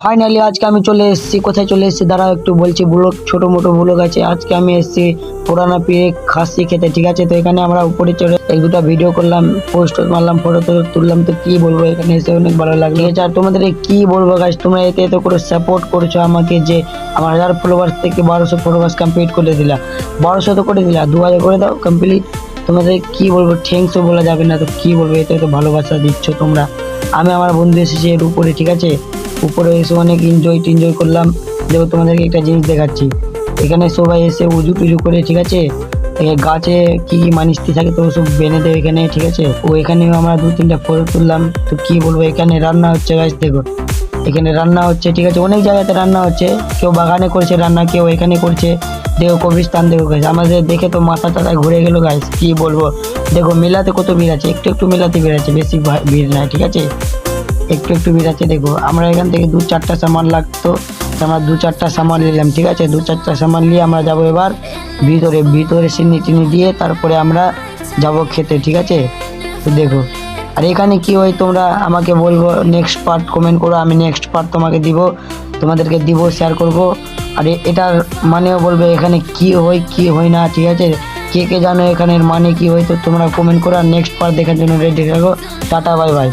Finally আজকে আমি চলে এসেছি। কোথায় চলে এসেছি দাঁড়াও একটু বলছি। ব্লগ ছোট মোটো ব্লগ আছে। আজকে আমি এসেছি পুরানা পীরে খাসি খেতে, ঠিক আছে। তো এখানে আমরা উপরে চড়ে এক দুটা ভিডিও করলাম, পোস্ট মারলাম, ফটো তুললাম। তো কি বলবো, এখানে এসে অনেক ভালো লাগলো, ঠিক আছে। আর তোমাদের কি বলবো গাইস, তোমরা এতে এত করে সাপোর্ট করছো আমাকে, যে আমার 1000 ফলোয়ার্স থেকে 1200 ফলোয়ার্স কমপ্লিট করে দিলা। 1200 তো করে দিলা, 2000 করে দাও কমপ্লিট। তোমাদের কি বলবো, থ্যাঙ্কসও বলা যাবে না। তো কি বলবো, এতে তো ভালোবাসা দিচ্ছ তোমরা। আমি আমার বন্ধু এসেছি এর উপরে, ঠিক আছে। উপরে এসে অনেক এনজয় করলাম। দেখো তোমাদেরকে একটা জিনিস দেখাচ্ছি। এখানে সবাই এসে উজু টুজু করে, ঠিক আছে। গাছে কি কি মানিস্তি থাকে তো সব বেঁধে দেয় এখানে, ঠিক আছে। ও এখানেও আমরা 2-3টা ফটো তুললাম। তো কি বলবো, এখানে রান্না হচ্ছে গাছ, দেখো এখানে রান্না হচ্ছে, ঠিক আছে। অনেক জায়গাতে রান্না হচ্ছে, কেউ বাগানে করছে রান্না, কেউ এখানে করছে। দেখো কবরস্থান, দেখো গাছ আমাদের দেখে তো মাথা টাথা ঘুরে গেল গাছ। কি বলবো, দেখো মেলাতে কত ভিড় আছে, একটু একটু মেলাতে ভিড় আছে, বেশি ভিড় নাই, ঠিক আছে। একটু একটু ভিড় আছে। দেখো আমরা এখান থেকে 2-4টা সামান লাগতো, তো আমরা 2-4টা সামান নিলাম, ঠিক আছে। 2-4টা সামান নিয়ে আমরা যাবো এবার ভিতরে ভিতরে সিনি টিনি দিয়ে তারপরে আমরা যাব খেতে, ঠিক আছে। তো দেখো, আর এখানে কি হয় তোমরা আমাকে বলবো, নেক্সট পার্ট কমেন্ট করো, আমি নেক্সট পার্ট তোমাকে দিব, তোমাদেরকে দিব, শেয়ার করব। আর এটার মানেও বলবে এখানে কি হয় কি হয় না, ঠিক আছে। কে কে জানো এখানের মানে কি হয়, তো তোমরা কমেন্ট করো। আর নেক্সট পার্ট দেখার জন্য রেডি থাকো। Tata, bye bye.